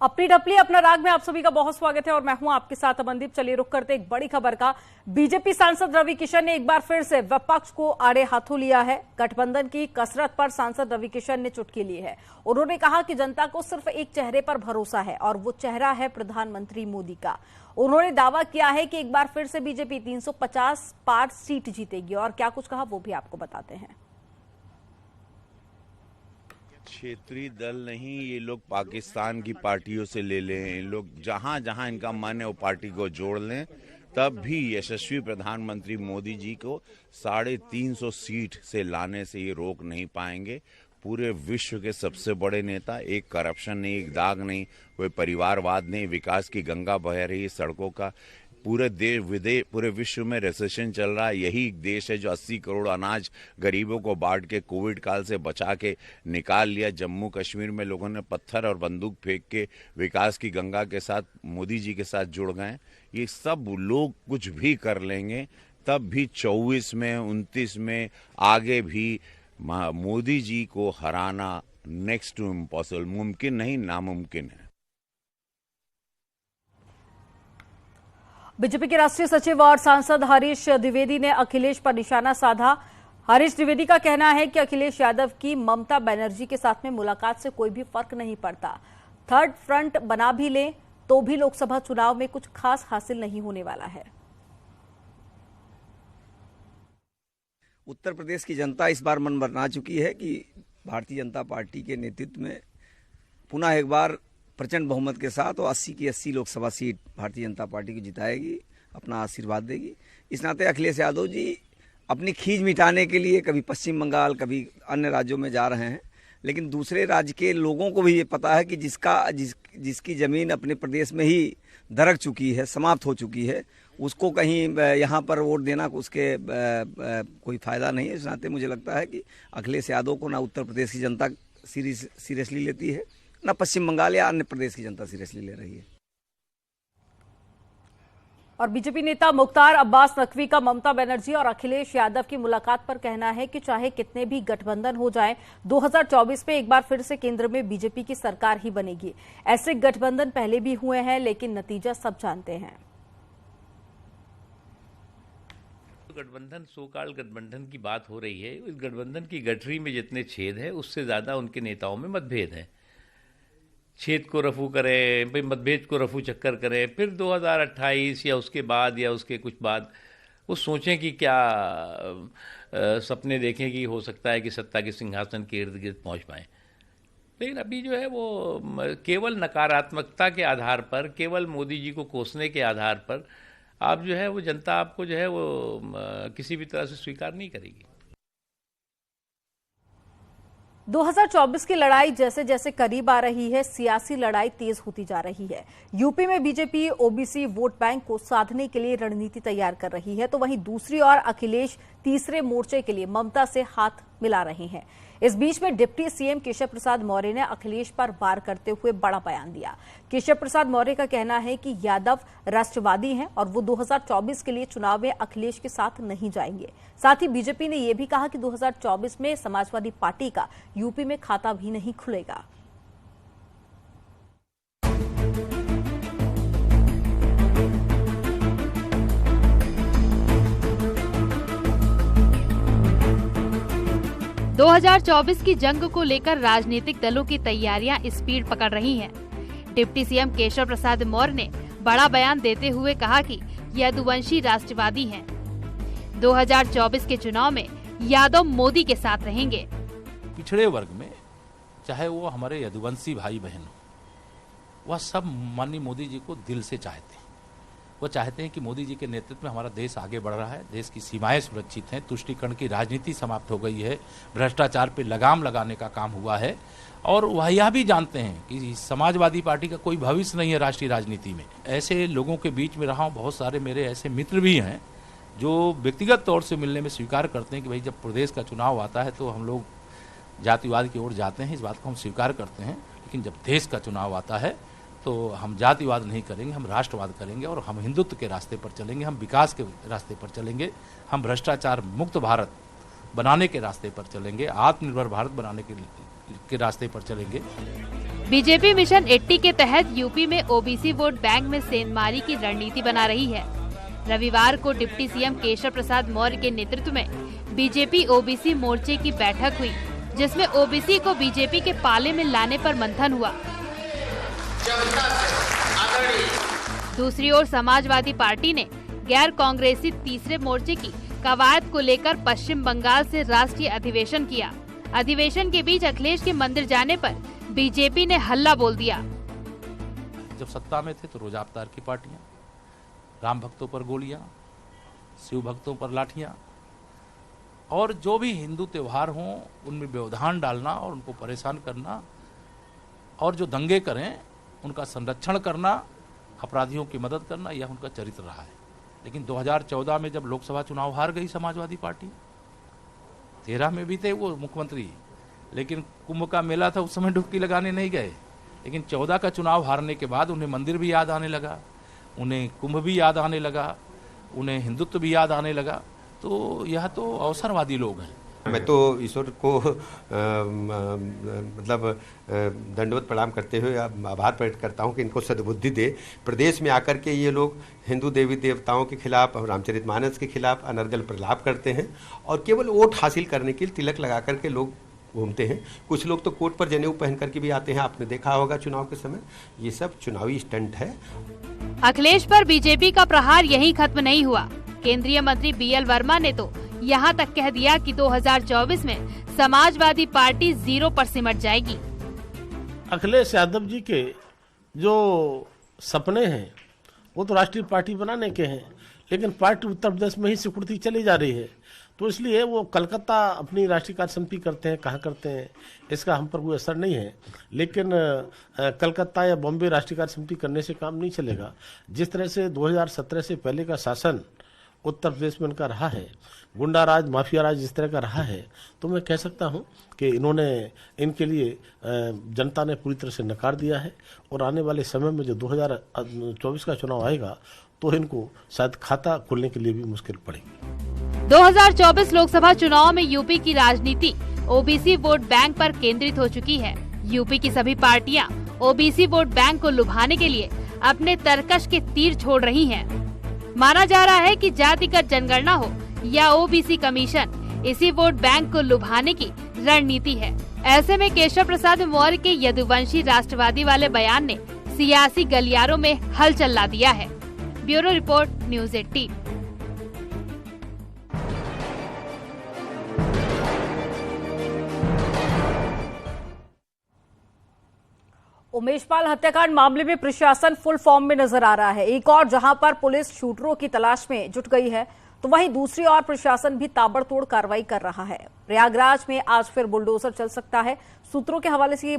अपनी डपली अपना राग में आप सभी का बहुत स्वागत है और मैं हूं आपके साथ अमनदीप। चलिए रुक करते एक बड़ी खबर का। बीजेपी सांसद रवि किशन ने एक बार फिर से विपक्ष को आड़े हाथों लिया है। गठबंधन की कसरत पर सांसद रवि किशन ने चुटकी ली है। उन्होंने कहा कि जनता को सिर्फ एक चेहरे पर भरोसा है और वो चेहरा है प्रधानमंत्री मोदी का। उन्होंने दावा किया है कि एक बार फिर से बीजेपी 350 पार सीट जीतेगी और क्या कुछ कहा वो भी आपको बताते हैं। क्षेत्रीय दल नहीं, ये लोग पाकिस्तान की पार्टियों से ले लें, लोग जहां जहां इनका मन है वो पार्टी को जोड़ लें, तब भी यशस्वी प्रधानमंत्री मोदी जी को 350 सीट से लाने से ये रोक नहीं पाएंगे। पूरे विश्व के सबसे बड़े नेता, एक करप्शन नहीं, एक दाग नहीं, कोई परिवारवाद नहीं, विकास की गंगा बह रही है सड़कों का। पूरे विश्व में रिसेशन चल रहा है, यही एक देश है जो 80 करोड़ अनाज गरीबों को बांट के कोविड काल से बचा के निकाल लिया। जम्मू कश्मीर में लोगों ने पत्थर और बंदूक फेंक के विकास की गंगा के साथ मोदी जी के साथ जुड़ गए। ये सब लोग कुछ भी कर लेंगे, तब भी 24 में 29 में आगे भी मोदी जी को हराना नेक्स्ट टू इम्पॉसिबल, मुमकिन नहीं नामुमकिन है। बीजेपी के राष्ट्रीय सचिव और सांसद हरीश द्विवेदी ने अखिलेश पर निशाना साधा। हरीश द्विवेदी का कहना है कि अखिलेश यादव की ममता बनर्जी के साथ में मुलाकात से कोई भी फर्क नहीं पड़ता। थर्ड फ्रंट बना भी ले तो भी लोकसभा चुनाव में कुछ खास हासिल नहीं होने वाला है। उत्तर प्रदेश की जनता इस बार मन बना चुकी है कि भारतीय जनता पार्टी के नेतृत्व में पुनः एक बार प्रचंड बहुमत के साथ और 80 की 80 लोकसभा सीट भारतीय जनता पार्टी को जिताएगी, अपना आशीर्वाद देगी। इस नाते अखिलेश यादव जी अपनी खींच मिटाने के लिए कभी पश्चिम बंगाल कभी अन्य राज्यों में जा रहे हैं, लेकिन दूसरे राज्य के लोगों को भी ये पता है कि जिसकी ज़मीन अपने प्रदेश में ही दरक चुकी है, समाप्त हो चुकी है, उसको कहीं यहाँ पर वोट देना उसके कोई फ़ायदा नहीं है। इस नाते मुझे लगता है कि अखिलेश यादव को ना उत्तर प्रदेश की जनता सीरियसली लेती है, ना पश्चिम बंगाल या अन्य प्रदेश की जनता सीरियसली ले रही है। और बीजेपी नेता मुख्तार अब्बास नकवी का ममता बनर्जी और अखिलेश यादव की मुलाकात पर कहना है कि चाहे कितने भी गठबंधन हो जाएं, 2024 में एक बार फिर से केंद्र में बीजेपी की सरकार ही बनेगी। ऐसे गठबंधन पहले भी हुए हैं, लेकिन नतीजा सब जानते हैं। गठबंधन सोकाल गठबंधन की बात हो रही है। इस गठबंधन की गठरी में जितने छेद है उससे ज्यादा उनके नेताओं में मतभेद है। छेद को रफू करें, फिर मतभेद को रफू चक्कर करें, फिर 2028 या उसके बाद या उसके कुछ बाद वो सोचें कि क्या सपने देखें कि हो सकता है कि सत्ता के सिंहासन के इर्द गिर्द पहुँच पाएँ। लेकिन अभी जो है वो केवल नकारात्मकता के आधार पर, केवल मोदी जी को कोसने के आधार पर आप जो है वो जनता आपको जो है वो किसी भी तरह से स्वीकार नहीं करेगी। 2024 की लड़ाई जैसे जैसे करीब आ रही है, सियासी लड़ाई तेज होती जा रही है। यूपी में बीजेपी ओबीसी वोट बैंक को साधने के लिए रणनीति तैयार कर रही है, तो वहीं दूसरी ओर अखिलेश तीसरे मोर्चे के लिए ममता से हाथ मिला रहे हैं। इस बीच में डिप्टी सीएम केशव प्रसाद मौर्य ने अखिलेश पर वार करते हुए बड़ा बयान दिया। केशव प्रसाद मौर्य का कहना है कि यादव राष्ट्रवादी हैं और वो 2024 के लिए चुनाव में अखिलेश के साथ नहीं जाएंगे। साथ ही बीजेपी ने यह भी कहा कि 2024 में समाजवादी पार्टी का यूपी में खाता भी नहीं खुलेगा। दो 2024 की जंग को लेकर राजनीतिक दलों की तैयारियां स्पीड पकड़ रही हैं। डिप्टी सीएम केशव प्रसाद मौर्य ने बड़ा बयान देते हुए कहा कि यदुवंशी राष्ट्रवादी हैं। 2024 के चुनाव में यादव मोदी के साथ रहेंगे। पिछड़े वर्ग में चाहे वो हमारे यदुवंशी भाई बहन हो, वह सब माननीय मोदी जी को दिल से चाहते हैं। वो चाहते हैं कि मोदी जी के नेतृत्व में हमारा देश आगे बढ़ रहा है, देश की सीमाएं सुरक्षित हैं, तुष्टीकरण की राजनीति समाप्त हो गई है, भ्रष्टाचार पे लगाम लगाने का काम हुआ है, और वह यह भी जानते हैं कि समाजवादी पार्टी का कोई भविष्य नहीं है राष्ट्रीय राजनीति में। ऐसे लोगों के बीच में रहा हूँ, बहुत सारे मेरे ऐसे मित्र भी हैं जो व्यक्तिगत तौर से मिलने में स्वीकार करते हैं कि भाई जब प्रदेश का चुनाव आता है तो हम लोग जातिवाद की ओर जाते हैं, इस बात को हम स्वीकार करते हैं, लेकिन जब देश का चुनाव आता है तो हम जातिवाद नहीं करेंगे, हम राष्ट्रवाद करेंगे और हम हिंदुत्व के रास्ते पर चलेंगे, हम विकास के रास्ते पर चलेंगे, हम भ्रष्टाचार मुक्त भारत बनाने के रास्ते पर चलेंगे, आत्मनिर्भर भारत बनाने के रास्ते पर चलेंगे। बीजेपी मिशन 80 के तहत यूपी में ओबीसी वोट बैंक में सेंधमारी की रणनीति बना रही है। रविवार को डिप्टी सीएम केशव प्रसाद मौर्य के नेतृत्व में बीजेपी ओबीसी मोर्चे की बैठक हुई, जिसमें ओबीसी को बीजेपी के पाले में लाने पर मंथन हुआ। दूसरी ओर समाजवादी पार्टी ने गैर कांग्रेसी तीसरे मोर्चे की कवायद को लेकर पश्चिम बंगाल से राष्ट्रीय अधिवेशन किया। अधिवेशन के बीच अखिलेश के मंदिर जाने पर बीजेपी ने हल्ला बोल दिया। जब सत्ता में थे तो रोजा अवतार की पार्टियां, राम भक्तों पर गोलियां, शिव भक्तों पर लाठियां, और जो भी हिंदू त्योहार हों उनमें व्यवधान डालना और उनको परेशान करना, और जो दंगे करें उनका संरक्षण करना, अपराधियों की मदद करना, यह उनका चरित्र रहा है। लेकिन 2014 में जब लोकसभा चुनाव हार गई समाजवादी पार्टी, 13 में भी थे वो मुख्यमंत्री, लेकिन कुंभ का मेला था उस समय डुबकी लगाने नहीं गए। लेकिन 14 का चुनाव हारने के बाद उन्हें मंदिर भी याद आने लगा, उन्हें कुंभ भी याद आने लगा, उन्हें हिंदुत्व भी याद आने लगा। तो यह तो अवसरवादी लोग हैं। मैं तो ईश्वर को दंडवत प्रणाम करते हुए आभार प्रकट करता हूं कि इनको सद्बुद्धि दे। प्रदेश में आकर के ये लोग हिंदू देवी देवताओं के खिलाफ, रामचरितमानस के खिलाफ अनर्गल प्रलाप करते हैं और केवल वोट हासिल करने के लिए तिलक लगा करके लोग घूमते हैं। कुछ लोग तो कोट पर जनेऊ पहन करके भी आते हैं, आपने देखा होगा चुनाव के समय। ये सब चुनावी स्टंट है। अखिलेश पर बीजेपी का प्रहार यहीं खत्म नहीं हुआ। केंद्रीय मंत्री बीएल वर्मा ने तो यहाँ तक कह दिया कि 2024 में समाजवादी पार्टी 0 पर सिमट जाएगी। अखिलेश यादव जी के जो सपने हैं वो तो राष्ट्रीय पार्टी बनाने के हैं, लेकिन पार्टी उत्तर प्रदेश में ही सिकुड़ती चली जा रही है। तो इसलिए वो कलकत्ता अपनी राष्ट्रीय कार्य समिति करते हैं, कहाँ करते हैं इसका हम पर कोई असर नहीं है। लेकिन कलकत्ता या बॉम्बे राष्ट्रीय कार्य समिति करने से काम नहीं चलेगा। जिस तरह से 2017 से पहले का शासन उत्तर प्रदेश में उनका रहा है, गुंडा राज, माफिया राज जिस तरह का रहा है, तो मैं कह सकता हूं कि इनके लिए जनता ने पूरी तरह से नकार दिया है। और आने वाले समय में जो 2024 का चुनाव आएगा तो इनको शायद खाता खोलने के लिए भी मुश्किल पड़ेगी। 2024 लोकसभा चुनाव में यूपी की राजनीति ओबीसी वोट बैंक पर केंद्रित हो चुकी है। यूपी की सभी पार्टियां ओबीसी वोट बैंक को लुभाने के लिए अपने तरकश के तीर छोड़ रही हैं। माना जा रहा है कि जातिगत जनगणना हो या ओबीसी कमीशन, इसी वोट बैंक को लुभाने की रणनीति है। ऐसे में केशव प्रसाद मौर्य के यदुवंशी राष्ट्रवादी वाले बयान ने सियासी गलियारों में हलचल ला दिया है। Bureau report, news 18। Umesh Pal हत्याकांड मामले में प्रशासन फुल फॉर्म में नजर आ रहा है। एक और जहां पर पुलिस शूटरों की तलाश में जुट गई है, तो वहीं दूसरी ओर प्रशासन भी ताबड़तोड़ कार्रवाई कर रहा है। प्रयागराज में आज फिर बुलडोजर चल सकता है। सूत्रों के हवाले से